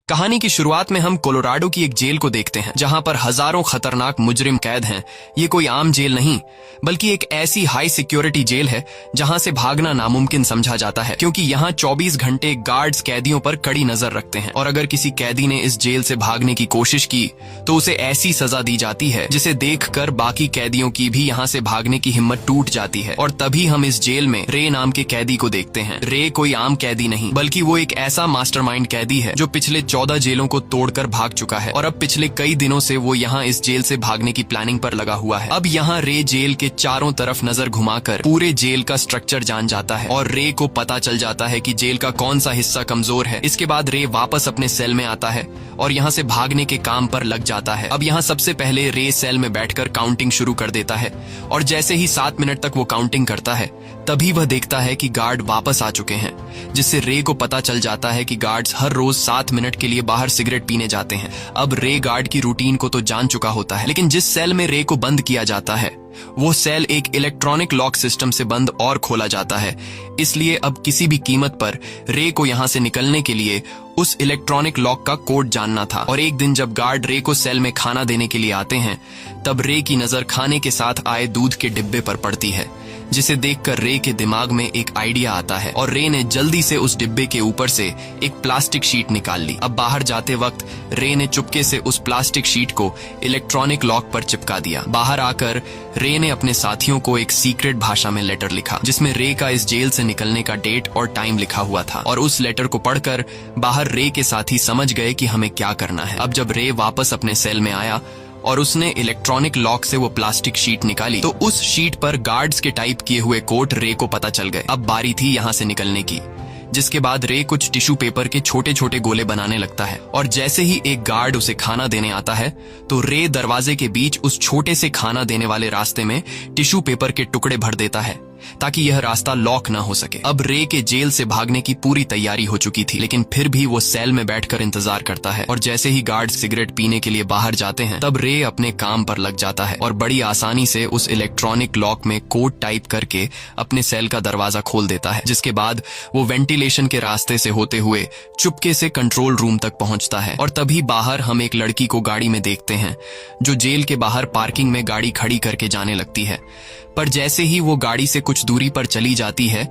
कहानी की शुरुआत में हम कोलोराडो की एक जेल को देखते हैं जहां पर हजारों खतरनाक मुजरिम कैद हैं। ये कोई आम जेल नहीं बल्कि एक ऐसी हाई सिक्योरिटी जेल है जहां से भागना नामुमकिन समझा जाता है, क्योंकि यहाँ 24 घंटे गार्ड्स कैदियों पर कड़ी नजर रखते हैं और अगर किसी कैदी ने इस जेल से भागने की कोशिश की तो उसे ऐसी सजा दी जाती है जिसे देखकर बाकी कैदियों की भी यहाँ से भागने की हिम्मत टूट जाती है। और तभी हम इस जेल में रे नाम के कैदी को देखते हैं। रे कोई आम कैदी नहीं बल्कि वो एक ऐसा मास्टरमाइंड कैदी है जो पिछले 14 जेलों को तोड़कर भाग चुका है और अब पिछले कई दिनों से वो यहाँ इस जेल से भागने की प्लानिंग पर लगा हुआ है। अब यहाँ रे जेल के चारों तरफ नजर घुमाकर पूरे जेल का स्ट्रक्चर जान जाता है और रे को पता चल जाता है कि जेल का कौन सा हिस्सा कमजोर है। इसके बाद रे वापस अपने सेल में आता है और यहाँ से भागने के काम पर लग जाता है। अब यहाँ सबसे पहले रे सेल में बैठकर काउंटिंग शुरू कर देता है और जैसे ही 7 मिनट तक वो काउंटिंग करता है तभी वह देखता है कि गार्ड वापस आ चुके हैं, जिससे रे को पता चल जाता है कि गार्ड्स हर रोज 7 मिनट के लिए बाहर सिगरेट पीने जाते हैं। अब रे गार्ड की रूटीन को तो जान चुका होता है, लेकिन जिस सेल में रे को बंद किया जाता है वो सेल एक इलेक्ट्रॉनिक लॉक सिस्टम से बंद और खोला जाता है। इसलिए अब किसी भी कीमत पर रे को यहाँ से निकलने के लिए उस इलेक्ट्रॉनिक लॉक का कोड जानना था। और एक दिन जब गार्ड रे को सेल में खाना देने के लिए आते हैं तब रे की नजर खाने के साथ आए दूध के डिब्बे पर पड़ती है, जिसे देखकर रे के दिमाग में एक आइडिया आता है और रे ने जल्दी से उस डिब्बे के ऊपर से एक प्लास्टिक शीट निकाल ली। अब बाहर जाते वक्त रे ने चुपके से उस प्लास्टिक शीट को इलेक्ट्रॉनिक लॉक पर चिपका दिया। बाहर आकर रे ने अपने साथियों को एक सीक्रेट भाषा में लेटर लिखा जिसमें रे का इस जेल से निकलने का डेट और टाइम लिखा हुआ था। और उस लेटर को पढ़कर बाहर रे के साथी समझ गए कि हमें क्या करना है। अब जब रे वापस अपने सेल में आया और उसने इलेक्ट्रॉनिक लॉक से वो प्लास्टिक शीट निकाली तो उस शीट पर गार्ड्स के टाइप किए हुए कोड रे को पता चल गए। अब बारी थी यहाँ से निकलने की, जिसके बाद रे कुछ टिश्यू पेपर के छोटे छोटे गोले बनाने लगता है और जैसे ही एक गार्ड उसे खाना देने आता है तो रे दरवाजे के बीच उस छोटे से खाना देने वाले रास्ते में टिश्यू पेपर के टुकड़े भर देता है ताकि यह रास्ता लॉक ना हो सके। अब रे के जेल से भागने की पूरी तैयारी हो चुकी थी, लेकिन फिर भी वो सेल में बैठकर इंतजार करता है और जैसे ही गार्ड सिगरेट पीने के लिए बाहर जाते हैं तब रे अपने काम पर लग जाता है और बड़ी आसानी से उस इलेक्ट्रॉनिक लॉक में कोड टाइप करके अपने सेल का दरवाजा खोल देता है। जिसके बाद वो वेंटिलेशन के रास्ते से होते हुए चुपके से कंट्रोल रूम तक पहुंचता है और तभी बाहर हम एक लड़की को गाड़ी में देखते हैं जो जेल के बाहर पार्किंग में गाड़ी खड़ी करके जाने लगती है। पर जैसे ही वो गाड़ी से कुछ दूरी पर चली जाती है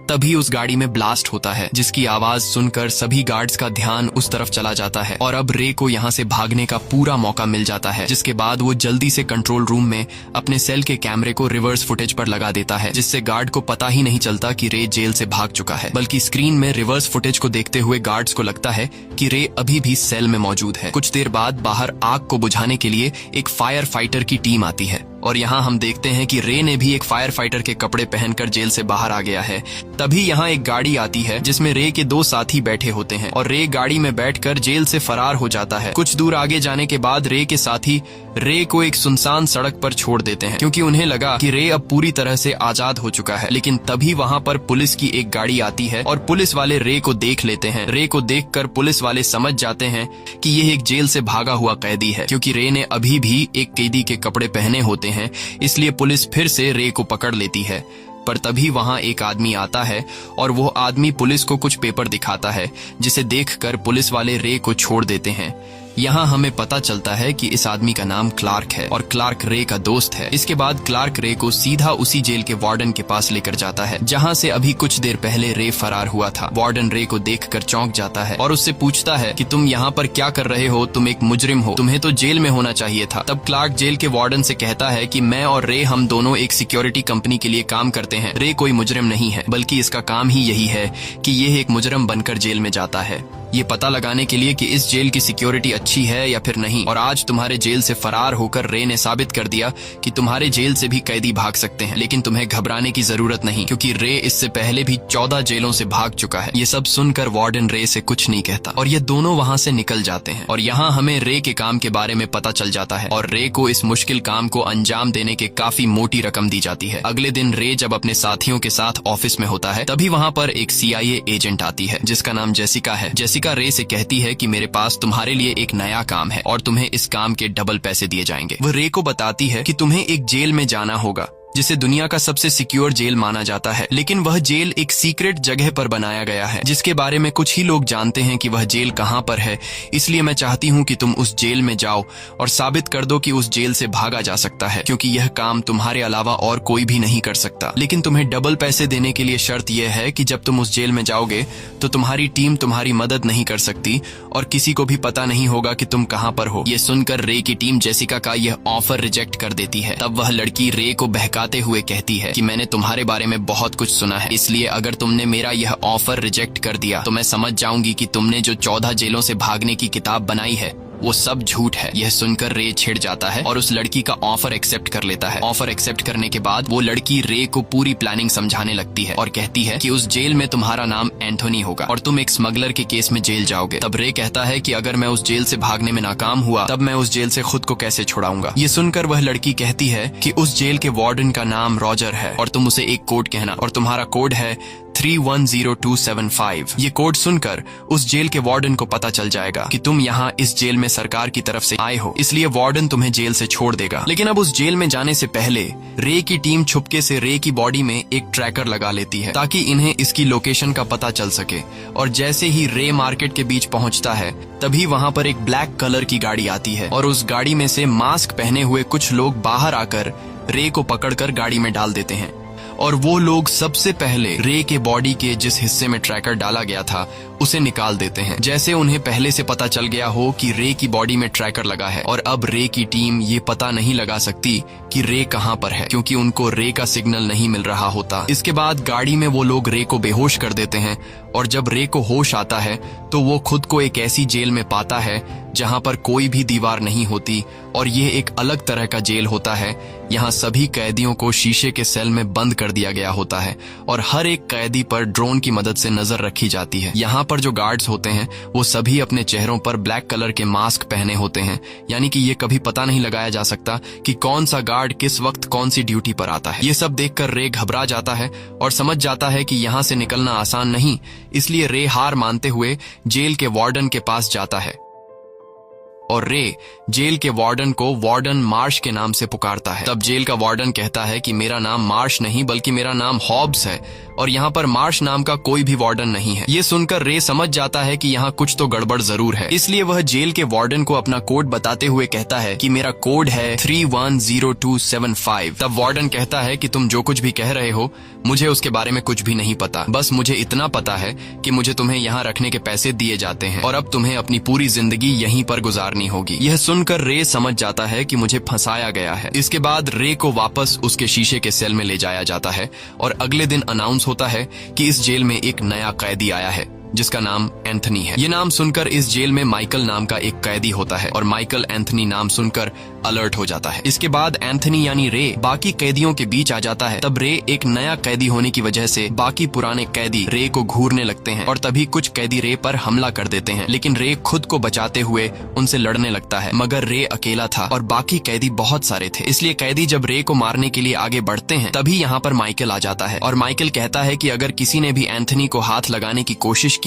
तभी उस गाड़ी में ब्लास्ट होता है, जिसकी आवाज सुनकर सभी गार्ड्स का ध्यान उस तरफ चला जाता है और अब रे को यहाँ से भागने का पूरा मौका मिल जाता है। जिसके बाद वो जल्दी से कंट्रोल रूम में अपने सेल के कैमरे को रिवर्स फुटेज पर लगा देता है, जिससे गार्ड को पता ही नहीं चलता कि रे जेल से भाग चुका है, बल्कि स्क्रीन में रिवर्स फुटेज को देखते हुए गार्ड्स को लगता है कि रे अभी भी सेल में मौजूद है। कुछ देर बाद बाहर आग को बुझाने के लिए एक फायर फाइटर की टीम आती है और यहाँ हम देखते हैं कि रे ने भी एक फायर फाइटर के कपड़े पहनकर जेल से बाहर आ गया है। तभी यहाँ एक गाड़ी आती है जिसमें रे के 2 साथी बैठे होते हैं और रे गाड़ी में बैठकर जेल से फरार हो जाता है। कुछ दूर आगे जाने के बाद रे के साथी रे को एक सुनसान सड़क पर छोड़ देते हैं क्योंकि उन्हें लगा कि रे अब पूरी तरह से आजाद हो चुका है। लेकिन तभी वहाँ पर पुलिस की एक गाड़ी आती है और पुलिस वाले रे को देख लेते हैं। रे को देखकर पुलिस वाले समझ जाते हैं कि यह एक जेल से भागा हुआ कैदी है, क्योंकि रे ने अभी भी एक कैदी के कपड़े पहने होते हैं। इसलिए पुलिस फिर से रे को पकड़ लेती है। पर तभी वहां एक आदमी आता है और वो आदमी पुलिस को कुछ पेपर दिखाता है, जिसे देखकर पुलिस वाले रे को छोड़ देते हैं। यहाँ हमें पता चलता है कि इस आदमी का नाम क्लार्क है और क्लार्क रे का दोस्त है। इसके बाद क्लार्क रे को सीधा उसी जेल के वार्डन के पास लेकर जाता है जहाँ से अभी कुछ देर पहले रे फरार हुआ था। वार्डन रे को देखकर चौंक जाता है और उससे पूछता है कि तुम यहाँ पर क्या कर रहे हो, तुम एक मुजरिम हो, तुम्हें तो जेल में होना चाहिए था। तब क्लार्क जेल के वार्डन से कहता है कि मैं और रे हम दोनों एक सिक्योरिटी कंपनी के लिए काम करते हैं। रे कोई मुजरिम नहीं है, बल्कि इसका काम ही यही है कि यह एक मुजरिम बनकर जेल में जाता है, ये पता लगाने के लिए कि इस जेल की सिक्योरिटी अच्छी है या फिर नहीं। और आज तुम्हारे जेल से फरार होकर रे ने साबित कर दिया कि तुम्हारे जेल से भी कैदी भाग सकते हैं, लेकिन तुम्हें घबराने की जरूरत नहीं, क्योंकि रे इससे पहले भी 14 जेलों से भाग चुका है। ये सब सुनकर वार्डन रे से कुछ नहीं कहता और ये दोनों वहाँ से निकल जाते हैं। और यहाँ हमें रे के काम के बारे में पता चल जाता है और रे को इस मुश्किल काम को अंजाम देने के काफी मोटी रकम दी जाती है। अगले दिन रे जब अपने साथियों के साथ ऑफिस में होता है तभी वहाँ पर एक CIA एजेंट आती है जिसका नाम जेसिका है। जेसिका रे से कहती है कि मेरे पास तुम्हारे लिए एक नया काम है और तुम्हें इस काम के डबल पैसे दिए जाएंगे। वह रे को बताती है कि तुम्हें एक जेल में जाना होगा जिसे दुनिया का सबसे सिक्योर जेल माना जाता है। लेकिन वह जेल एक सीक्रेट जगह पर बनाया गया है, जिसके बारे में कुछ ही लोग जानते हैं कि वह जेल कहां पर है। इसलिए मैं चाहती हूं कि तुम उस जेल में जाओ और साबित कर दो कि उस जेल से भागा जा सकता है, क्योंकि यह काम तुम्हारे अलावा और कोई भी नहीं कर सकता। लेकिन तुम्हें डबल पैसे देने के लिए शर्त यह है कि जब तुम उस जेल में जाओगे तो तुम्हारी टीम तुम्हारी मदद नहीं कर सकती और किसी को भी पता नहीं होगा कि तुम कहां पर हो। ये सुनकर रे की टीम जेसिका का यह ऑफर रिजेक्ट कर देती है। तब वह लड़की रे को बहकाते हुए कहती है कि मैंने तुम्हारे बारे में बहुत कुछ सुना है, इसलिए अगर तुमने मेरा यह ऑफर रिजेक्ट कर दिया तो मैं समझ जाऊंगी कि तुमने जो 14 जेलों से भागने की किताब बनाई है वो सब झूठ है। यह सुनकर रे छिड़ जाता है और उस लड़की का ऑफर एक्सेप्ट कर लेता है। ऑफर एक्सेप्ट करने के बाद वो लड़की रे को पूरी प्लानिंग समझाने लगती है और कहती है कि उस जेल में तुम्हारा नाम एंथोनी होगा और तुम एक स्मगलर के केस में जेल जाओगे। तब रे कहता है कि अगर मैं उस जेल से भागने में नाकाम हुआ तब मैं उस जेल से खुद को कैसे छुड़ाऊंगा। ये सुनकर वह लड़की कहती है कि उस जेल के वार्डन का नाम रॉजर है और तुम उसे एक कोड कहना और तुम्हारा कोड है 310275। ये कोड सुनकर उस जेल के वार्डन को पता चल जाएगा कि तुम यहाँ इस जेल में सरकार की तरफ से आए हो, इसलिए वार्डन तुम्हें जेल से छोड़ देगा। लेकिन अब उस जेल में जाने से पहले रे की टीम छुपके से रे की बॉडी में एक ट्रैकर लगा लेती है ताकि इन्हें इसकी लोकेशन का पता चल सके। और जैसे ही रे मार्केट के बीच पहुंचता है तभी वहां पर एक ब्लैक कलर की गाड़ी आती है और उस गाड़ी में से मास्क पहने हुए कुछ लोग बाहर आकर रे को पकड़कर गाड़ी में डाल देते हैं। और वो लोग सबसे पहले रे के बॉडी के जिस हिस्से में ट्रैकर डाला गया था उसे निकाल देते हैं, जैसे उन्हें पहले से पता चल गया हो कि रे की बॉडी में ट्रैकर लगा है। और अब रे की टीम ये पता नहीं लगा सकती कि रे कहां पर है, क्योंकि उनको रे का सिग्नल नहीं मिल रहा होता। इसके बाद गाड़ी में वो लोग रे को बेहोश कर देते हैं और जब रे को होश आता है तो वो खुद को एक ऐसी जेल में पाता है जहां पर कोई भी दीवार नहीं होती और ये एक अलग तरह का जेल होता है। यहाँ सभी कैदियों को शीशे के सेल में बंद कर दिया गया होता है और हर एक कैदी पर ड्रोन की मदद से नजर रखी जाती है। यहाँ पर जो गार्ड्स होते हैं वो सभी अपने चेहरों पर ब्लैक कलर के मास्क पहने होते हैं, यानी कि ये कभी पता नहीं लगाया जा सकता कि कौन सा गार्ड किस वक्त कौन सी ड्यूटी पर आता है। ये सब देखकर रे घबरा जाता है और समझ जाता है कि यहाँ से निकलना आसान नहीं, इसलिए रे हार मानते हुए जेल के वार्डन के पास जाता है और रे जेल के वार्डन को वार्डन मार्श के नाम से पुकारता है। तब जेल का वार्डन कहता है कि मेरा नाम मार्श नहीं बल्कि मेरा नाम हॉब्स है और यहाँ पर मार्श नाम का कोई भी वार्डन नहीं है। ये सुनकर रे समझ जाता है कि यहाँ कुछ तो गड़बड़ जरूर है, इसलिए वह जेल के वार्डन को अपना कोड बताते हुए कहता है कि मेरा कोड है 310275। तब वार्डन कहता है कि तुम जो कुछ भी कह रहे हो मुझे उसके बारे में कुछ भी नहीं पता, बस मुझे इतना पता है कि मुझे तुम्हें यहाँ रखने के पैसे दिए जाते हैं और अब तुम्हें अपनी पूरी जिंदगी यहीं पर गुजारनी होगी। यह सुनकर रे समझ जाता है कि मुझे फंसाया गया है। इसके बाद रे को वापस उसके शीशे के सेल में ले जाया जाता है और अगले दिन अनाउंस होता है कि इस जेल में एक नया कैदी आया है जिसका नाम एंथनी है। ये नाम सुनकर इस जेल में माइकल नाम का एक कैदी होता है और माइकल एंथनी नाम सुनकर अलर्ट हो जाता है। इसके बाद एंथनी यानी रे बाकी कैदियों के बीच आ जाता है। तब रे एक नया कैदी होने की वजह से बाकी पुराने कैदी रे को घूरने लगते हैं और तभी कुछ कैदी रे पर हमला कर देते हैं, लेकिन रे खुद को बचाते हुए उनसे लड़ने लगता है। मगर रे अकेला था और बाकी कैदी बहुत सारे थे, इसलिए कैदी जब रे को मारने के लिए आगे बढ़ते हैं तभी यहाँ पर माइकल आ जाता है और माइकल कहता है कि अगर किसी ने भी एंथनी को हाथ लगाने की कोशिश की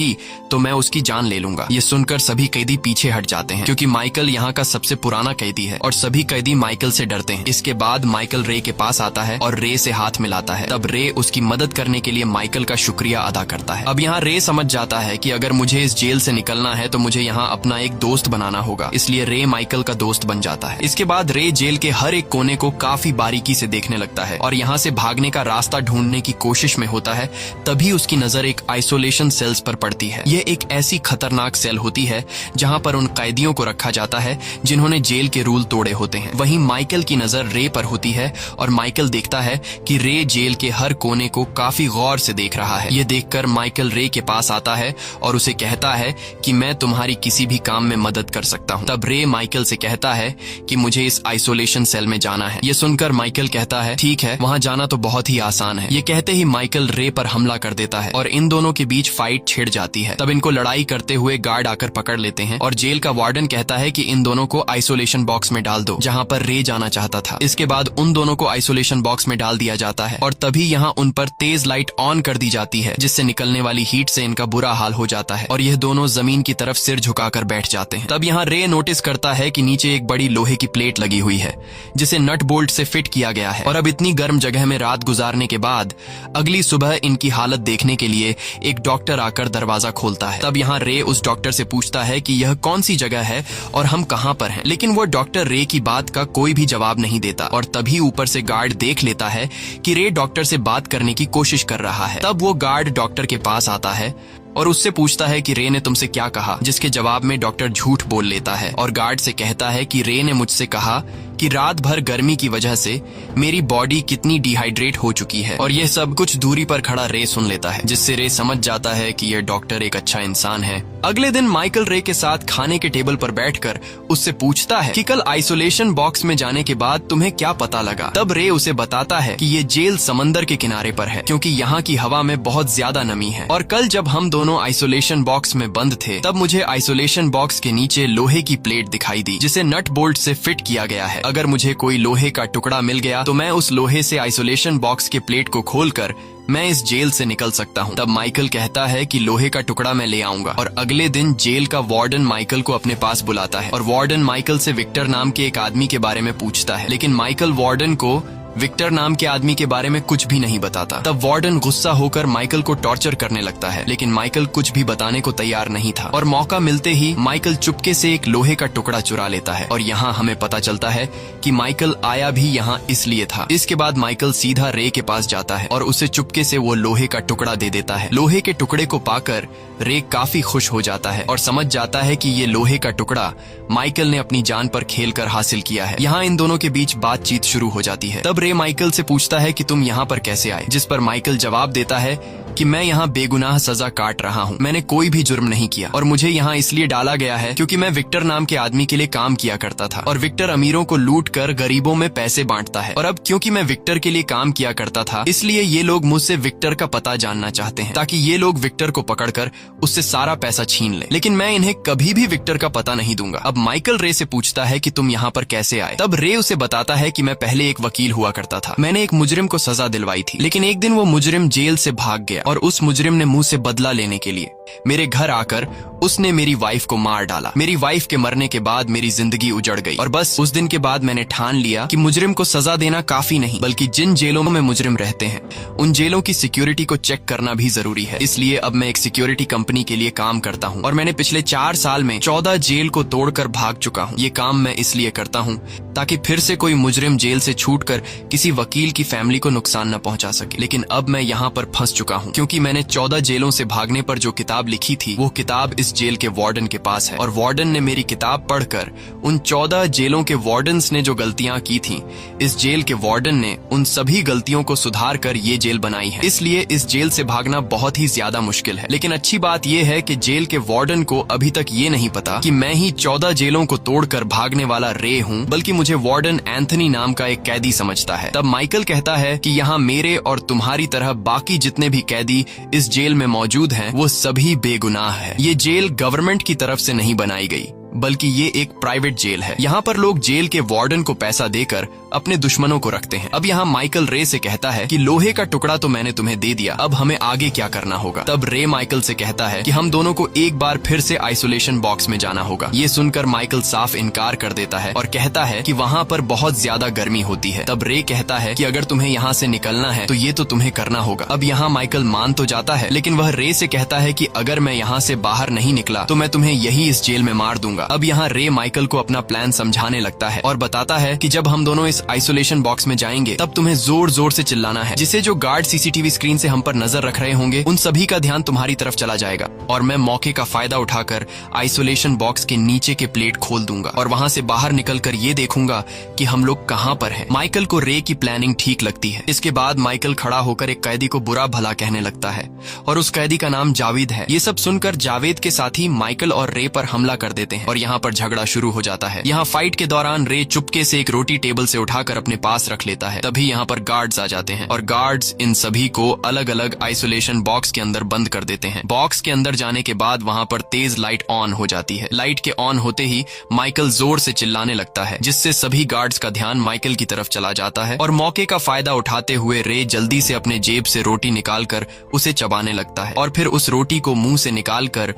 तो मैं उसकी जान ले लूंगा। ये सुनकर सभी कैदी पीछे हट जाते हैं क्योंकि माइकल यहाँ का सबसे पुराना कैदी है और सभी कैदी माइकल से डरते हैं। इसके बाद माइकल रे के पास आता है और रे से हाथ मिलाता है। तब रे उसकी मदद करने के लिए माइकल का शुक्रिया अदा करता है। अब यहाँ रे समझ जाता है कि अगर मुझे इस जेल से निकलना है तो मुझे यहाँ अपना एक दोस्त बनाना होगा, इसलिए रे माइकल का दोस्त बन जाता है। इसके बाद रे जेल के हर एक कोने को काफी बारीकी से देखने लगता है और यहाँ से भागने का रास्ता ढूंढने की कोशिश में होता है। तभी उसकी नजर एक आइसोलेशन सेल्स पर पड़ती है। यह एक ऐसी खतरनाक सेल होती है जहां पर उन कैदियों को रखा जाता है जिन्होंने जेल के रूल तोड़े होते हैं। वहीं माइकल की नजर रे पर होती है और माइकल देखता है कि रे जेल के हर कोने को काफी गौर से देख रहा है। ये देखकर माइकल रे के पास आता है और उसे कहता है कि मैं तुम्हारी किसी भी काम में मदद कर सकता हूँ। तब रे माइकल से कहता है कि मुझे इस आइसोलेशन सेल में जाना है। ये सुनकर माइकल कहता है ठीक है, वहाँ जाना तो बहुत ही आसान है। ये कहते ही माइकल रे पर हमला कर देता है और इन दोनों के बीच फाइट छिड़ जाती है। तब इनको लड़ाई करते हुए गार्ड आकर पकड़ लेते हैं और जेल का वार्डन कहता है कि इन दोनों को आइसोलेशन बॉक्स में डाल दो जहाँ पर रे जाना चाहता था। इसके बाद उन दोनों को आइसोलेशन बॉक्स में डाल दिया जाता है और तभी यहाँ उन पर तेज लाइट ऑन कर दी जाती है, जिससे निकलने वाली हीट से इनका बुरा हाल हो जाता है और यह दोनों जमीन की तरफ सिर झुकाकर बैठ जाते हैं। तब यहाँ रे नोटिस करता है कि नीचे एक बड़ी लोहे की प्लेट लगी हुई है जिसे नट बोल्ट से फिट किया गया है और अब इतनी गर्म जगह में रात गुजारने के बाद अगली सुबह इनकी हालत देखने के लिए एक डॉक्टर आकर दरवाजा खोलता है। तब यहाँ रे उस डॉक्टर से पूछता है कि यह कौन सी जगह है और हम कहाँ पर हैं, लेकिन वो डॉक्टर रे की बात का कोई भी जवाब नहीं देता और तभी ऊपर से गार्ड देख लेता है कि रे डॉक्टर से बात करने की कोशिश कर रहा है। तब वो गार्ड डॉक्टर के पास आता है और उससे पूछता है कि रे ने तुमसे क्या कहा, जिसके जवाब में डॉक्टर झूठ बोल लेता है और गार्ड से कहता है कि रे ने मुझसे कहा कि रात भर गर्मी की वजह से मेरी बॉडी कितनी डिहाइड्रेट हो चुकी है। और यह सब कुछ दूरी पर खड़ा रे सुन लेता है, जिससे रे समझ जाता है कि यह डॉक्टर एक अच्छा इंसान है। अगले दिन माइकल रे के साथ खाने के टेबल पर बैठकर उससे पूछता है कि कल आइसोलेशन बॉक्स में जाने के बाद तुम्हें क्या पता लगा। तब रे उसे बताता है कि ये जेल समंदर के किनारे पर है क्योंकि यहाँ की हवा में बहुत ज्यादा नमी है और कल जब हम दोनों आइसोलेशन बॉक्स में बंद थे तब मुझे आइसोलेशन बॉक्स के नीचे लोहे की प्लेट दिखाई दी जिसे नट बोल्ट से फिट किया गया है। अगर मुझे कोई लोहे का टुकड़ा मिल गया तो मैं उस लोहे से आइसोलेशन बॉक्स के प्लेट को खोलकर मैं इस जेल से निकल सकता हूँ। तब माइकल कहता है कि लोहे का टुकड़ा मैं ले आऊंगा और अगले दिन जेल का वार्डन माइकल को अपने पास बुलाता है और वार्डन माइकल से विक्टर नाम के एक आदमी के बारे में पूछता है, लेकिन माइकल वार्डन को विक्टर नाम के आदमी के बारे में कुछ भी नहीं बताता। तब वार्डन गुस्सा होकर माइकल को टॉर्चर करने लगता है, लेकिन माइकल कुछ भी बताने को तैयार नहीं था और मौका मिलते ही माइकल चुपके से एक लोहे का टुकड़ा चुरा लेता है और यहाँ हमें पता चलता है कि माइकल आया भी यहाँ इसलिए था। इसके बाद माइकल सीधा रे के पास जाता है और उसे चुपके से वो लोहे का टुकड़ा दे देता है। लोहे के टुकड़े को पाकर रे काफी खुश हो जाता है और समझ जाता है कि ये लोहे का टुकड़ा माइकल ने अपनी जान पर खेलकर हासिल किया है। यहाँ इन दोनों के बीच बातचीत शुरू हो जाती है। तब रे माइकल से पूछता है कि तुम यहाँ पर कैसे आए, जिस पर माइकल जवाब देता है कि मैं यहाँ बेगुनाह सजा काट रहा हूँ, मैंने कोई भी जुर्म नहीं किया और मुझे यहाँ इसलिए डाला गया है क्योंकि मैं विक्टर नाम के आदमी के लिए काम किया करता था और विक्टर अमीरों को लूट कर गरीबों में पैसे बांटता है और अब क्योंकि मैं विक्टर के लिए काम किया करता था इसलिए ये लोग मुझसे विक्टर का पता जानना चाहते हैं ताकि ये लोग विक्टर को पकड़कर उससे सारा पैसा छीन ले, लेकिन मैं इन्हें कभी भी विक्टर का पता नहीं दूंगा। अब माइकल रे से पूछता है कि तुम यहाँ पर कैसे आए। तब रे उसे बताता है कि मैं पहले एक वकील हुआ करता था, मैंने एक मुजरिम को सजा दिलवाई थी, लेकिन एक दिन वो मुजरिम जेल से भाग गया और उस मुजरिम ने मुझसे बदला लेने के लिए मेरे घर आकर उसने मेरी वाइफ को मार डाला। मेरी वाइफ के मरने के बाद मेरी जिंदगी उजड़ गई और बस उस दिन के बाद मैंने ठान लिया कि मुजरिम को सजा देना काफी नहीं बल्कि जिन जेलों में मुजरिम रहते हैं उन जेलों की सिक्योरिटी को चेक करना भी जरूरी है। इसलिए अब मैं एक सिक्योरिटी कंपनी के लिए काम करता हूँ और मैंने पिछले 4 साल में 14 जेल को तोड़कर भाग चुका हूँ। ये काम मैं इसलिए करता हूँ ताकि फिर से कोई मुजरिम जेल से छूटकर किसी वकील की फैमिली को नुकसान न पहुंचा सके, लेकिन अब मैं यहाँ पर फंस चुका हूँ क्योंकि मैंने 14 जेलों से भागने पर जो किताब लिखी थी वो किताब इस जेल के वार्डन के पास है और वार्डन ने मेरी किताब पढ़कर उन 14 जेलों के वार्डन्स ने जो गलतियां की थी इस जेल के वार्डन ने उन सभी गलतियों को सुधार कर ये जेल बनाई है। इसलिए इस जेल से भागना बहुत ही ज्यादा मुश्किल है, लेकिन अच्छी बात यह है कि जेल के वार्डन को अभी तक ये नहीं पता कि मैं ही 14 जेलों को तोड़कर भागने वाला रे हूँ, बल्कि मुझे वार्डन एंथनी नाम का एक कैदी समझता है। तब माइकल कहता है कि यहाँ मेरे और तुम्हारी तरह बाकी जितने भी कैदी इस जेल में मौजूद हैं वो सभी बेगुनाह है। ये जेल गवर्नमेंट की तरफ से नहीं बनाई गई बल्कि ये एक प्राइवेट जेल है। यहाँ पर लोग जेल के वार्डन को पैसा देकर अपने दुश्मनों को रखते हैं। अब यहाँ माइकल रे से कहता है कि लोहे का टुकड़ा तो मैंने तुम्हें दे दिया, अब हमें आगे क्या करना होगा। तब रे माइकल से कहता है कि हम दोनों को एक बार फिर से आइसोलेशन बॉक्स में जाना होगा। ये सुनकर माइकल साफ इनकार कर देता है और कहता है कि वहाँ पर बहुत ज्यादा गर्मी होती है। तब रे कहता है कि अगर तुम्हें यहाँ से निकलना है तो ये तो तुम्हें करना होगा। अब यहाँ माइकल मान तो जाता है, लेकिन वह रे से कहता है कि अगर मैं यहाँ से बाहर नहीं निकला तो मैं तुम्हें यही इस जेल में मार दूंगा। अब यहाँ रे माइकल को अपना प्लान समझाने लगता है और बताता है कि जब हम दोनों इस आइसोलेशन बॉक्स में जाएंगे तब तुम्हें जोर जोर से चिल्लाना है, जिससे जो गार्ड सीसीटीवी स्क्रीन से हम पर नजर रख रहे होंगे उन सभी का ध्यान तुम्हारी तरफ चला जाएगा और मैं मौके का फायदा उठाकर आइसोलेशन बॉक्स के नीचे के प्लेट खोल दूंगा और वहाँ से बाहर निकलकर ये देखूंगा कि हम लोग कहाँ पर हैं। माइकल को रे की प्लानिंग ठीक लगती है। इसके बाद माइकल खड़ा होकर एक कैदी को बुरा भला कहने लगता है और उस कैदी का नाम जावेद है। ये सब सुनकर जावेद के साथी माइकल और रे पर हमला कर देते हैं और यहाँ पर झगड़ा शुरू हो जाता है। यहाँ फाइट के दौरान रे चुपके से एक रोटी टेबल से उठाकर अपने पास रख लेता है। तभी यहाँ पर गार्ड्स आ जाते हैं और गार्ड्स इन सभी को अलग अलग आइसोलेशन बॉक्स के अंदर बंद कर देते हैं। बॉक्स के अंदर जाने के बाद वहाँ पर तेज लाइट ऑन हो जाती है। लाइट के ऑन होते ही माइकल जोर से चिल्लाने लगता है, जिससे सभी गार्ड्स का ध्यान माइकल की तरफ चला जाता है और मौके का फायदा उठाते हुए रे जल्दी से अपने जेब से रोटी निकालकर उसे चबाने लगता है और फिर उस रोटी को मुंह से निकालकर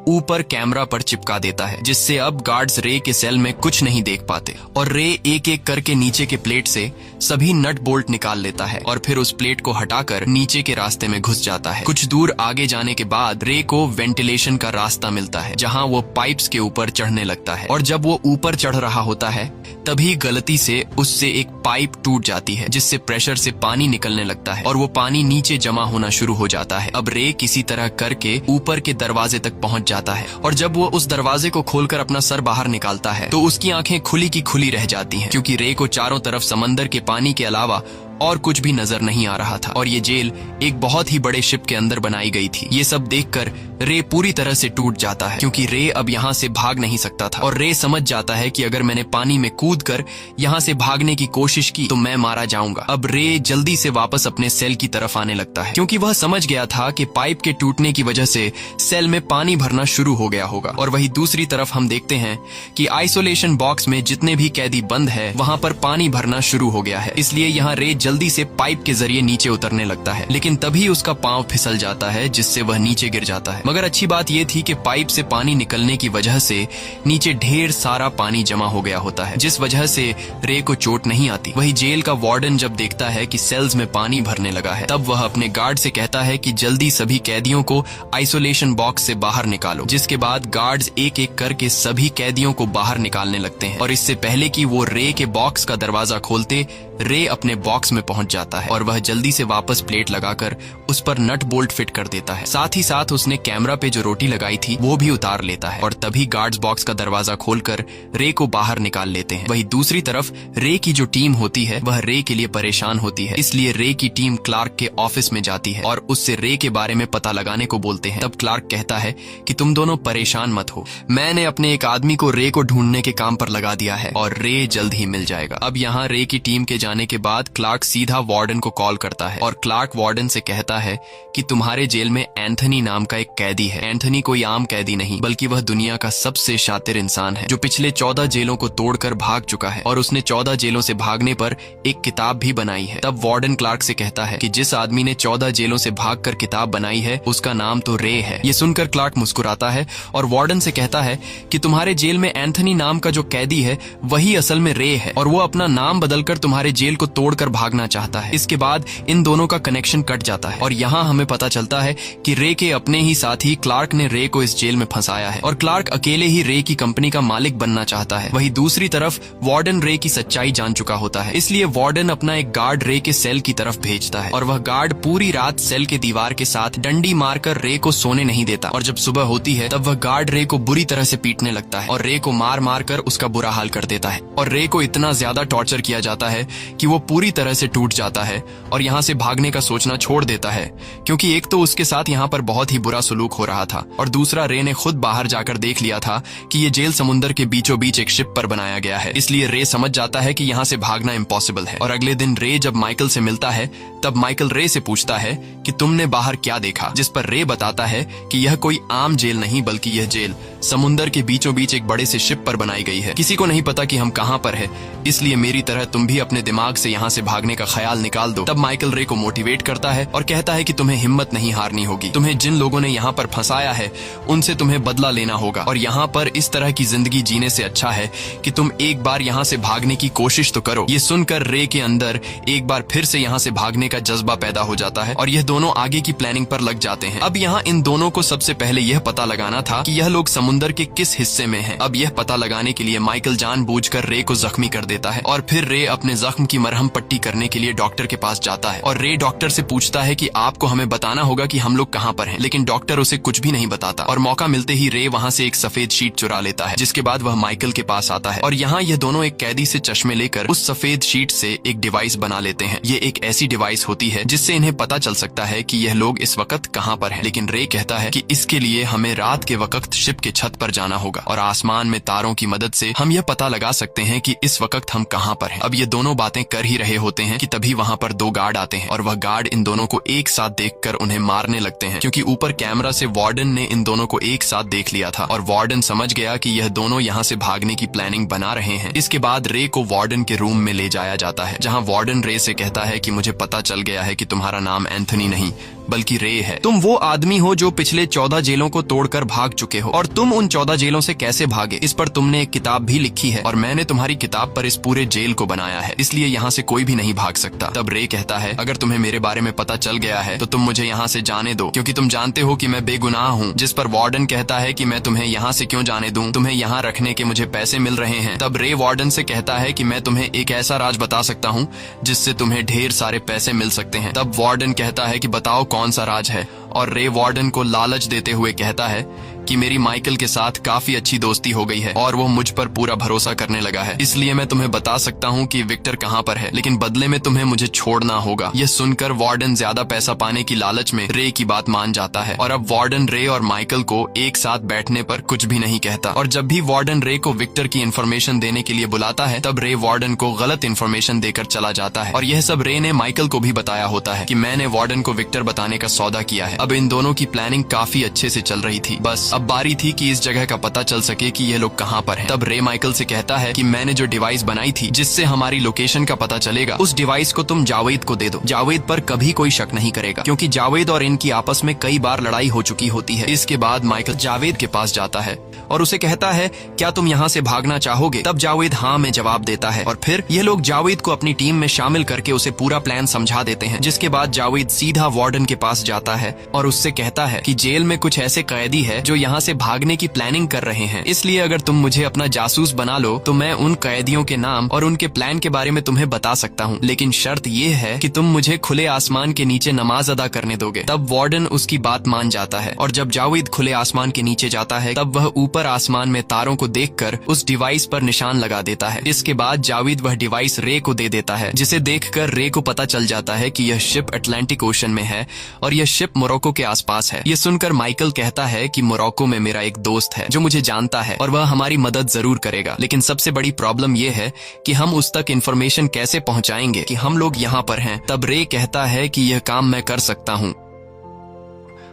ऊपर कैमरा पर चिपका देता है, जिससे अब गार्ड्स रे के सेल में कुछ नहीं देख पाते और रे एक एक करके नीचे के प्लेट से सभी नट बोल्ट निकाल लेता है और फिर उस प्लेट को हटाकर नीचे के रास्ते में घुस जाता है। कुछ दूर आगे जाने के बाद रे को वेंटिलेशन का रास्ता मिलता है, जहां वो पाइप्स के ऊपर चढ़ने लगता है और जब वो ऊपर चढ़ रहा होता है तभी गलती से उससे एक पाइप टूट जाती है, जिससे प्रेशर से पानी निकलने लगता है और वो पानी नीचे जमा होना शुरू हो जाता है। अब रे किसी तरह करके ऊपर के दरवाजे तक पहुंच जाता है और जब वो उस दरवाजे को खोलकर अपना सर बाहर निकालता है तो उसकी आंखें खुली की खुली रह जाती हैं, क्योंकि रे को चारों तरफ समंदर के पानी के अलावा और कुछ भी नजर नहीं आ रहा था और ये जेल एक बहुत ही बड़े शिप के अंदर बनाई गई थी। ये सब देखकर रे पूरी तरह से टूट जाता है, क्योंकि रे अब यहाँ से भाग नहीं सकता था और रे समझ जाता है कि अगर मैंने पानी में कूदकर यहाँ से भागने की कोशिश की तो मैं मारा जाऊंगा। अब रे जल्दी से वापस अपने सेल की तरफ आने लगता है, क्योंकि वह समझ गया था कि पाइप के टूटने की वजह से सेल में पानी भरना शुरू हो गया होगा। और वही दूसरी तरफ हम देखते हैं कि आइसोलेशन बॉक्स में जितने भी कैदी बंद है वहाँ पर पानी भरना शुरू हो गया है, इसलिए यहाँ रे जल्दी से पाइप के जरिए नीचे उतरने लगता है, लेकिन तभी उसका पांव फिसल जाता है, जिससे वह नीचे गिर जाता है। मगर अच्छी बात यह थी कि पाइप से पानी निकलने की वजह से नीचे ढेर सारा पानी जमा हो गया होता है, जिस वजह से रे को चोट नहीं आती। वही जेल का वार्डन जब देखता है कि सेल्स में पानी भरने लगा है, तब वह अपने गार्ड से कहता है कि जल्दी सभी कैदियों को आइसोलेशन बॉक्स से बाहर निकालो, जिसके बाद गार्ड्स एक एक करके सभी कैदियों को बाहर निकालने लगते हैं और इससे पहले कि वो रे के बॉक्स का दरवाजा खोलते, रे अपने बॉक्स में पहुंच जाता है और वह जल्दी से वापस प्लेट लगाकर उस पर नट बोल्ट फिट कर देता है। साथ ही साथ उसने कैमरा पे जो रोटी लगाई थी वो भी उतार लेता है और तभी गार्ड्स बॉक्स का दरवाजा खोलकर रे को बाहर निकाल लेते हैं। वही दूसरी तरफ रे की जो टीम होती है वह रे के लिए परेशान होती है, इसलिए रे की टीम क्लार्क के ऑफिस में जाती है और उससे रे के बारे में पता लगाने को बोलते हैं। तब क्लार्क कहता है कि तुम दोनों परेशान मत हो, मैंने अपने एक आदमी को रे को ढूंढने के काम पर लगा दिया है और रे जल्द ही मिल जाएगा। अब यहाँ रे की टीम के जाने के बाद क्लार्क सीधा वार्डन को कॉल करता है और क्लार्क वार्डन से कहता है कि तुम्हारे जेल में एंथनी नाम का एक कैदी है। एंथनी कोई आम कैदी नहीं, बल्कि वह दुनिया का सबसे शातिर इंसान है, जो पिछले 14 जेलों को तोड़कर भाग चुका है और उसने 14 जेलों से भागने पर एक किताब भी बनाई है। तब वार्डन क्लार्क से कहता है कि जिस आदमी ने 14 जेलों से भागकर किताब बनाई है उसका नाम तो रे है। ये सुनकर क्लार्क मुस्कुराता है और वार्डन से कहता है कि तुम्हारे जेल में एंथनी नाम का जो कैदी है वही असल में रे है और वो अपना नाम बदलकर तुम्हारे जेल को तोड़कर भागना चाहता है। इसके बाद इन दोनों का कनेक्शन कट जाता है और यहाँ हमें पता चलता है कि रे के अपने ही साथी क्लार्क ने रे को इस जेल में फंसाया है और क्लार्क अकेले ही रे की कंपनी का मालिक बनना चाहता है। वही दूसरी तरफ वार्डन रे की सच्चाई जान चुका होता है, इसलिए वार्डन अपना एक गार्ड रे के सेल की तरफ भेजता है और वह गार्ड पूरी रात सेल के दीवार के साथ डंडी मारकर रे को सोने नहीं देता और जब सुबह होती है तब वह गार्ड रे को बुरी तरह से पीटने लगता है और रे को मार मार कर उसका बुरा हाल कर देता है और रे को इतना ज्यादा टॉर्चर किया जाता है कि वो पूरी तरह से टूट जाता है और यहाँ से भागने का सोचना छोड़ देता है, क्योंकि एक तो उसके साथ यहाँ पर बहुत ही बुरा सलूक हो रहा था और दूसरा रे ने खुद बाहर जाकर देख लिया था कि ये जेल समुद्र के बीचों बीच एक शिप पर बनाया गया है, इसलिए रे समझ जाता है कि यहाँ से भागना इम्पॉसिबल है। और अगले दिन रे जब माइकल से मिलता है तब माइकल रे से पूछता है कि तुमने बाहर क्या देखा, जिस पर रे बताता है कि यह कोई आम जेल नहीं बल्कि यह जेल समुद्र के बीचों बीच एक बड़े से शिप पर बनाई गई है। किसी को नहीं पता कि हम कहाँ पर है, इसलिए मेरी तरह तुम भी अपने दिमाग से यहाँ से भागने का ख्याल निकाल दो। तब माइकल रे को मोटिवेट करता है और कहता है कि तुम्हें हिम्मत नहीं हारनी होगी, तुम्हें जिन लोगों ने यहाँ पर फंसाया है उनसे तुम्हें बदला लेना होगा और यहाँ पर इस तरह की जिंदगी जीने से अच्छा है कि तुम एक बार यहाँ से भागने की कोशिश तो करो। ये सुनकर रे के अंदर एक बार फिर से यहाँ से भागने का जज्बा पैदा हो जाता है और यह दोनों आगे की प्लानिंग पर लग जाते हैं। अब यहाँ इन दोनों को सबसे पहले यह पता लगाना था कि यह लोग समुद्र के किस हिस्से में हैं। अब यह पता लगाने के लिए माइकल जानबूझकर रे को जख्मी कर देता है और फिर रे अपने जख्म की मरहम पट्टी करने करने के लिए डॉक्टर के पास जाता है और रे डॉक्टर से पूछता है कि आपको हमें बताना होगा कि हम लोग कहाँ पर हैं, लेकिन डॉक्टर उसे कुछ भी नहीं बताता और मौका मिलते ही रे वहाँ से एक सफेद शीट चुरा लेता है, जिसके बाद वह माइकल के पास आता है और यहाँ ये दोनों एक कैदी से चश्मे लेकर उस सफेद शीट से एक डिवाइस बना लेते हैं। ये एक ऐसी डिवाइस होती है जिससे इन्हें पता चल सकता है कि यह लोग इस वक्त कहाँ पर हैं, लेकिन रे कहता है कि इसके लिए हमें रात के वक्त शिप के छत पर जाना होगा और आसमान में तारों की मदद से हम यह पता लगा सकते हैं कि इस वक्त हम कहाँ पर हैं। अब ये दोनों बातें कर ही रहे होते हैं कि तभी वहाँ पर दो गार्ड आते हैं और वह गार्ड इन दोनों को एक साथ देखकर उन्हें मारने लगते हैं, क्योंकि ऊपर कैमरा से वार्डन ने इन दोनों को एक साथ देख लिया था और वार्डन समझ गया कि यह दोनों यहाँ से भागने की प्लानिंग बना रहे हैं। इसके बाद रे को वार्डन के रूम में ले जाया जाता है, जहाँ वार्डन रे से कहता है कि मुझे पता चल गया है कि तुम्हारा नाम एंथनी नहीं बल्कि रे है। तुम वो आदमी हो जो पिछले 14 जेलों को तोड़कर भाग चुके हो और तुम उन 14 जेलों से कैसे भागे इस पर तुमने एक किताब भी लिखी है और मैंने तुम्हारी किताब पर इस पूरे जेल को बनाया है, इसलिए यहाँ से कोई भी नहीं भाग सकता। तब रे कहता है अगर तुम्हें मेरे बारे में पता चल गया है तो तुम मुझे यहाँ से जाने दो, क्योंकि तुम जानते हो कि मैं बेगुनाह हूँ। जिस पर वार्डन कहता है कि मैं तुम्हें यहाँ से क्यों जाने दूं, तुम्हें यहाँ रखने के मुझे पैसे मिल रहे हैं। तब रे वार्डन से कहता है कि मैं तुम्हें एक ऐसा राज बता सकता हूँ जिससे तुम्हें ढेर सारे पैसे मिल सकते हैं। तब वार्डन कहता है कि बताओ कौन सा राज है, और रे वार्डन को लालच देते हुए कहता है कि मेरी माइकल के साथ काफी अच्छी दोस्ती हो गई है और वो मुझ पर पूरा भरोसा करने लगा है, इसलिए मैं तुम्हें बता सकता हूँ कि विक्टर कहाँ पर है, लेकिन बदले में तुम्हें मुझे छोड़ना होगा। यह सुनकर वार्डन ज्यादा पैसा पाने की लालच में रे की बात मान जाता है और अब वार्डन रे और माइकल को एक साथ बैठने पर कुछ भी नहीं कहता। और जब भी वार्डन रे को विक्टर की इन्फॉर्मेशन देने के लिए बुलाता है तब रे वार्डन को गलत इन्फॉर्मेशन देकर चला जाता है और यह सब रे ने माइकल को भी बताया होता है कि मैंने वार्डन को विक्टर बताने का सौदा किया है। अब इन दोनों की प्लानिंग काफी अच्छे से चल रही थी, बस अब बारी थी कि इस जगह का पता चल सके कि ये लोग कहाँ पर हैं। तब रे माइकल से कहता है कि मैंने जो डिवाइस बनाई थी जिससे हमारी लोकेशन का पता चलेगा, उस डिवाइस को तुम जावेद को दे दो। जावेद पर कभी कोई शक नहीं करेगा, क्योंकि जावेद और इनकी आपस में कई बार लड़ाई हो चुकी होती है। इसके बाद माइकल जावेद के पास जाता है और उसे कहता है क्या तुम यहाँ से भागना चाहोगे? तब जावेद हाँ में जवाब देता है और फिर ये लोग जावेद को अपनी टीम में शामिल करके उसे पूरा प्लान समझा देते हैं, जिसके बाद जावेद सीधा वार्डन के पास जाता है और उससे कहता है कि जेल में कुछ ऐसे कैदी है जो यहाँ से भागने की प्लानिंग कर रहे हैं, इसलिए अगर तुम मुझे अपना जासूस बना लो तो मैं उन कैदियों के नाम और उनके प्लान के बारे में तुम्हें बता सकता हूँ, लेकिन शर्त ये है कि तुम मुझे खुले आसमान के नीचे नमाज अदा करने दोगे। तब वार्डन उसकी बात मान जाता है और जब जावेद खुले आसमान के नीचे जाता है तब वह ऊपर आसमान में तारों को देखकर उस डिवाइस पर निशान लगा देता है। इसके बाद जावेद वह डिवाइस रे को दे देता है, जिसे देखकर रे को पता चल जाता है कि यह शिप अटलांटिक ओशन में है और यह शिप मोरक्को के आसपास है। ये सुनकर माइकल कहता है कि मोरक्को में मेरा एक दोस्त है जो मुझे जानता है और वह हमारी मदद जरूर करेगा, लेकिन सबसे बड़ी प्रॉब्लम यह है कि हम उस तक इन्फॉर्मेशन कैसे पहुंचाएंगे कि हम लोग यहाँ पर हैं। तब रे कहता है कि यह काम मैं कर सकता हूँ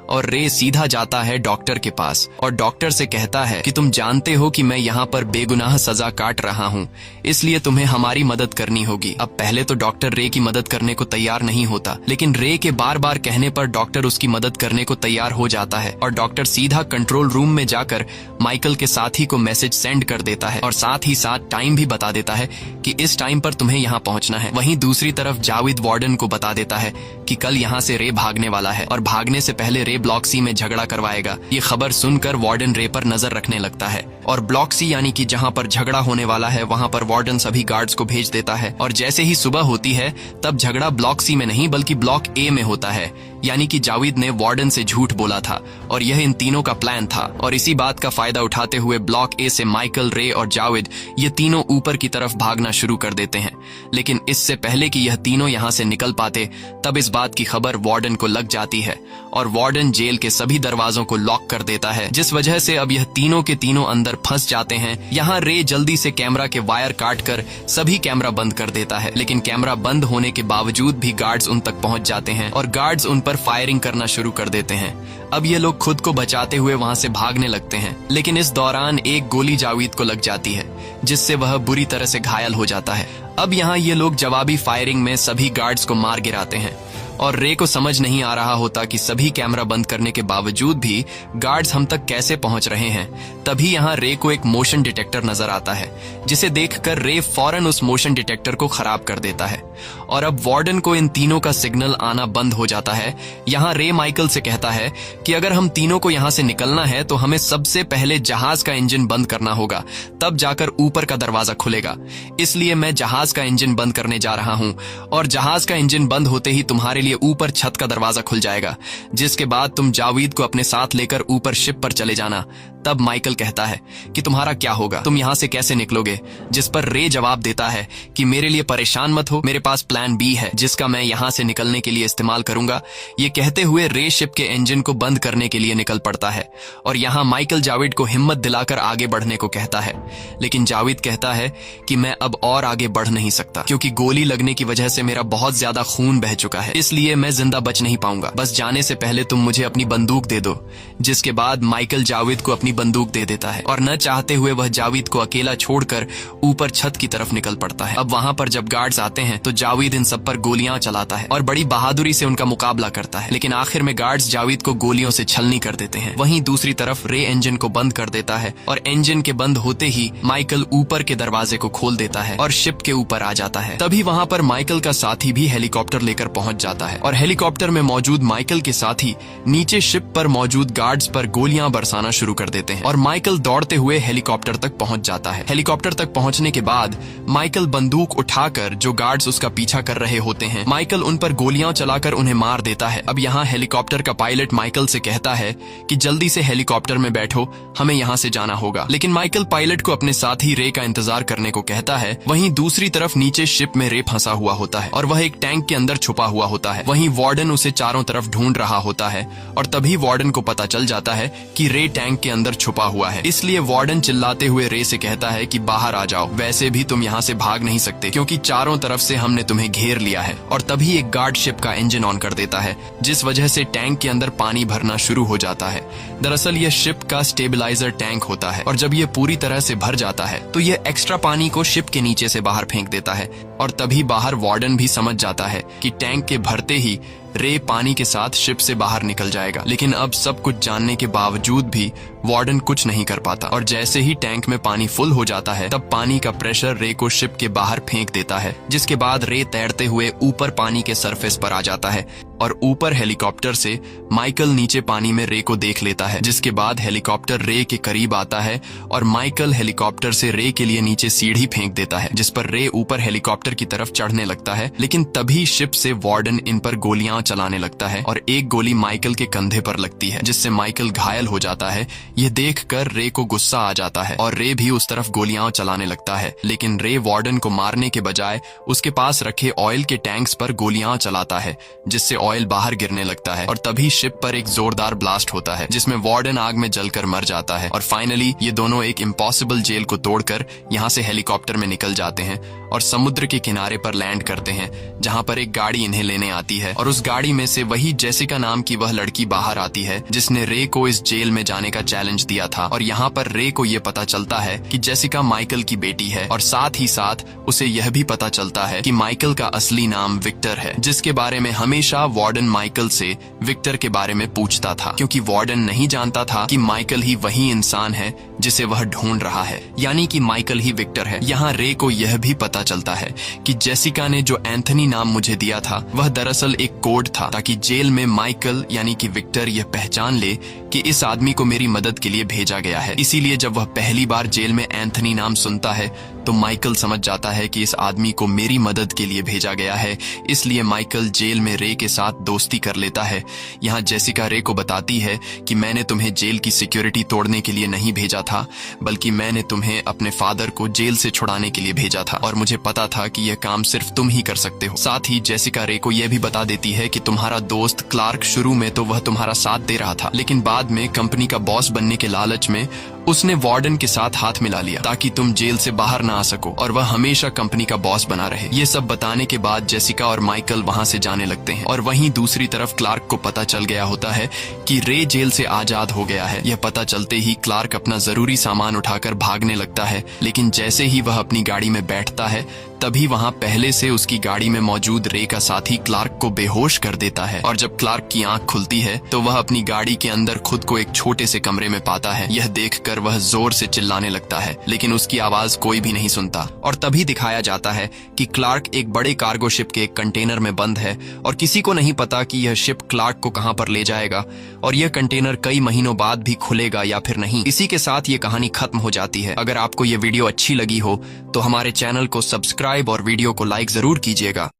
और रे सीधा जाता है डॉक्टर के पास और डॉक्टर से कहता है कि तुम जानते हो कि मैं यहाँ पर बेगुनाह सजा काट रहा हूँ, इसलिए तुम्हें हमारी मदद करनी होगी। अब पहले तो डॉक्टर रे की मदद करने को तैयार नहीं होता, लेकिन रे के बार बार कहने पर डॉक्टर उसकी मदद करने को तैयार हो जाता है और डॉक्टर सीधा कंट्रोल रूम में जाकर माइकल के साथी को मैसेज सेंड कर देता है और साथ ही साथ टाइम भी बता देता है कि इस टाइम पर तुम्हें यहाँ पहुँचना है। वहीं दूसरी तरफ जावेद वार्डन को बता देता है कि कल यहाँ से रे भागने वाला है और भागने से पहले रे ब्लॉक सी में झगड़ा करवाएगा। ये खबर सुनकर वार्डन रे पर नजर रखने लगता है और ब्लॉक सी यानी कि जहाँ पर झगड़ा होने वाला है वहाँ पर वार्डन सभी गार्ड्स को भेज देता है और जैसे ही सुबह होती है तब झगड़ा ब्लॉक सी में नहीं बल्कि ब्लॉक ए में होता है, यानी कि जावेद ने वार्डन से झूठ बोला था और यह इन तीनों का प्लान था। और इसी बात का फायदा उठाते हुए ब्लॉक ए से माइकल, रे और जावेद ये तीनों ऊपर की तरफ भागना शुरू कर देते हैं, लेकिन इससे पहले कि यह तीनों यहाँ से निकल पाते तब इस बात की खबर वार्डन को लग जाती है और वार्डन जेल के सभी दरवाजों को लॉक कर देता है, जिस वजह से अब यह तीनों के तीनों अंदर फंस जाते हैं। यहाँ रे जल्दी से कैमरा के वायर काट कर सभी कैमरा बंद कर देता है, लेकिन कैमरा बंद होने के बावजूद भी गार्ड्स उन तक पहुंच जाते हैं और गार्ड्स उन पर फायरिंग करना शुरू कर देते हैं। अब ये लोग खुद को बचाते हुए वहां से भागने लगते हैं, लेकिन इस दौरान एक गोली जावेद को लग जाती है जिससे वह बुरी तरह से घायल हो जाता है। अब यहाँ ये लोग जवाबी फायरिंग में सभी गार्ड्स को मार गिराते हैं। और रे को समझ नहीं आ रहा होता कि सभी कैमरा बंद करने के बावजूद भी गार्ड्स हम तक कैसे पहुंच रहे हैं। तभी यहाँ रे को एक मोशन डिटेक्टर नजर आता है, जिसे देखकर रे फौरन उस मोशन डिटेक्टर को खराब कर देता है और अब वार्डन को इन तीनों का सिग्नल आना बंद हो जाता है। यहाँ रे माइकल से कहता है कि अगर हम तीनों को यहाँ से निकलना है तो हमें सबसे पहले जहाज का इंजन बंद करना होगा, तब जाकर ऊपर का दरवाजा खुलेगा। इसलिए मैं जहाज का इंजन बंद करने जा रहा हूँ और जहाज का इंजन बंद होते ही तुम्हारे लिए ऊपर छत का दरवाजा खुल जाएगा, जिसके बाद तुम जावेद को अपने साथ लेकर ऊपर शिप पर चले जाना। तब माइकल कहता है कि तुम्हारा क्या होगा, तुम यहाँ से कैसे निकलोगे? जिस पर रे जवाब देता है कि मेरे लिए परेशान मत हो, मेरे पास प्लान बी है जिसका मैं यहाँ से निकलने के लिए इस्तेमाल करूंगा। ये कहते हुए रे शिप के इंजन को बंद करने के लिए निकल पड़ता है और यहाँ माइकल जावेद को हिम्मत दिलाकर आगे बढ़ने को कहता है, लेकिन जावेद कहता है कि मैं अब और आगे बढ़ नहीं सकता क्योंकि गोली लगने की वजह से मेरा बहुत ज्यादा खून बह चुका है, इसलिए मैं जिंदा बच नहीं पाऊंगा। बस जाने से पहले तुम मुझे अपनी बंदूक दे दो। जिसके बाद माइकल जावेद को अपनी बंदूक दे देता है और न चाहते हुए वह जावेद को अकेला छोड़कर ऊपर छत की तरफ निकल पड़ता है। अब वहाँ पर जब गार्ड्स आते हैं तो जावेद इन सब पर गोलियां चलाता है और बड़ी बहादुरी से उनका मुकाबला करता है, लेकिन आखिर में गार्ड्स जावेद को गोलियों से छलनी कर देते हैं। वहीं दूसरी तरफ रे इंजन को बंद कर देता है और इंजन के बंद होते ही माइकल ऊपर के दरवाजे को खोल देता है और शिप के ऊपर आ जाता है। तभी वहाँ पर माइकल का साथी भी हेलीकॉप्टर लेकर पहुंच जाता है और हेलीकॉप्टर में मौजूद माइकल के साथी नीचे शिप पर मौजूद गार्ड्स पर गोलियां बरसाना शुरू कर देते हैं और माइकल दौड़ते हुए हेलीकॉप्टर तक पहुंच जाता है। हेलीकॉप्टर तक पहुंचने के बाद माइकल बंदूक उठाकर जो गार्ड्स उसका पीछा कर रहे होते हैं, माइकल उन पर गोलियां चलाकर उन्हें मार देता है। अब यहाँ हेलीकॉप्टर का पायलट माइकल से कहता है कि जल्दी से हेलीकॉप्टर में बैठो, हमें यहाँ से जाना होगा, लेकिन माइकल पायलट को अपने साथी रे का इंतजार करने को कहता है। वहीं दूसरी तरफ नीचे शिप में रे फंसा हुआ होता है और वह एक टैंक के अंदर छुपा हुआ होता है। वहीं वार्डन उसे चारों तरफ ढूंढ रहा होता है और तभी वार्डन को पता चल जाता है कि रे टैंक के अंदर छुपा हुआ है। इसलिए वार्डन चिल्लाते हुए रे से कहता है कि बाहर आ जाओ, वैसे भी तुम यहाँ से भाग नहीं सकते क्योंकि चारों तरफ से हमने तुम्हें घेर लिया है। और तभी एक गार्ड शिप का इंजन ऑन कर देता है, जिस वजह से टैंक के अंदर पानी भरना शुरू हो जाता है। दरअसल यह शिप का स्टेबलाइजर टैंक होता है और जब यह पूरी तरह से भर जाता है तो यह एक्स्ट्रा पानी को शिप के नीचे से बाहर फेंक देता है और तभी बाहर वार्डन भी समझ जाता है कि टैंक के भरते ही रे पानी के साथ शिप से बाहर निकल जाएगा। लेकिन अब सब कुछ जानने के बावजूद भी वार्डन कुछ नहीं कर पाता और जैसे ही टैंक में पानी फुल हो जाता है तब पानी का प्रेशर रे को शिप के बाहर फेंक देता है, जिसके बाद रे तैरते हुए ऊपर पानी के सरफेस पर आ जाता है और ऊपर हेलीकॉप्टर से माइकल नीचे पानी में रे को देख लेता है। जिसके बाद हेलीकॉप्टर रे के करीब आता है और माइकल हेलीकॉप्टर से रे के लिए नीचे सीढ़ी फेंक देता है, जिस पर रे ऊपर हेलीकॉप्टर की तरफ चढ़ने लगता है। लेकिन तभी शिप से वार्डन इन पर गोलियां चलाने लगता है और एक गोली माइकल के कंधे पर लगती है, जिससे माइकल घायल हो जाता है। यह देखकर रे को गुस्सा आ जाता है और रे भी उस तरफ गोलियां चलाने लगता है, लेकिन रे वार्डन को मारने के बजाय उसके पास रखे ऑयल के टैंक्स पर गोलियां चलाता है, जिससे ऑयल बाहर गिरने लगता है और तभी शिप पर एक जोरदार ब्लास्ट होता है, जिसमें वार्डन आग में जलकर मर जाता है। और फाइनली ये दोनों एक इम्पॉसिबल जेल को तोड़कर यहाँ से हेलीकॉप्टर में निकल जाते हैं और समुद्र के किनारे पर लैंड करते हैं, जहाँ पर एक गाड़ी इन्हें लेने आती है और उस गाड़ी में से वही जेसिका नाम की वह लड़की बाहर आती है जिसने रे को इस जेल में जाने का चैलेंज दिया था। और यहाँ पर रे को ये पता चलता है कि जेसिका माइकल की बेटी है और साथ ही साथ उसे यह भी पता चलता है कि माइकल का असली नाम विक्टर है, जिसके बारे में हमेशा वार्डन माइकल से विक्टर के बारे में पूछता था, क्योंकि वार्डन नहीं जानता था कि माइकल ही वही इंसान है जिसे वह ढूंढ रहा है, यानी कि माइकल ही विक्टर है। यहाँ रे को यह भी पता चलता है कि जेसिका ने जो एंथनी नाम मुझे दिया था वह दरअसल एक कोड था, ताकि जेल में माइकल यानी कि विक्टर यह पहचान ले कि इस आदमी को मेरी मदद के लिए भेजा गया है। इसीलिए जब वह पहली बार जेल में एंथनी नाम सुनता है तो माइकल समझ जाता है कि इस आदमी को मेरी मदद के लिए भेजा गया है। इसलिए माइकल जेल में रे के साथ दोस्ती कर लेता है। यहाँ जेसिका रे को बताती है कि मैंने तुम्हें जेल की सिक्योरिटी तोड़ने के लिए नहीं भेजा था, बल्कि मैंने तुम्हें अपने फादर को जेल से छुड़ाने के लिए भेजा था और मुझे पता था कि यह काम सिर्फ तुम ही कर सकते हो। साथ ही जेसिका रे को यह भी बता देती है कि तुम्हारा दोस्त क्लार्क शुरू में तो वह तुम्हारा साथ दे रहा था, लेकिन बाद में कंपनी का बॉस बनने के लालच में उसने वार्डन के साथ हाथ मिला लिया ताकि तुम जेल से बाहर ना आ सको और वह हमेशा कंपनी का बॉस बना रहे। ये सब बताने के बाद जेसिका और माइकल वहाँ से जाने लगते हैं और वहीं दूसरी तरफ क्लार्क को पता चल गया होता है कि रे जेल से आजाद हो गया है। यह पता चलते ही क्लार्क अपना जरूरी सामान उठाकर भागने लगता है, लेकिन जैसे ही वह अपनी गाड़ी में बैठता है तभी वहां पहले से उसकी गाड़ी में मौजूद रे का साथी क्लार्क को बेहोश कर देता है और जब क्लार्क की आंख खुलती है तो वह अपनी गाड़ी के अंदर खुद को एक छोटे से कमरे में पाता है। यह देखकर वह जोर से चिल्लाने लगता है, लेकिन उसकी आवाज कोई भी नहीं सुनता। और तभी दिखाया जाता है कि क्लार्क एक बड़े कार्गो शिप के एक कंटेनर में बंद है और किसी को नहीं पता कि यह शिप क्लार्क को कहां पर ले जाएगा और यह कंटेनर कई महीनों बाद भी खुलेगा या फिर नहीं। इसी के साथ ये कहानी खत्म हो जाती है। अगर आपको ये वीडियो अच्छी लगी हो तो हमारे चैनल को सब्सक्राइब और वीडियो को लाइक जरूर कीजिएगा।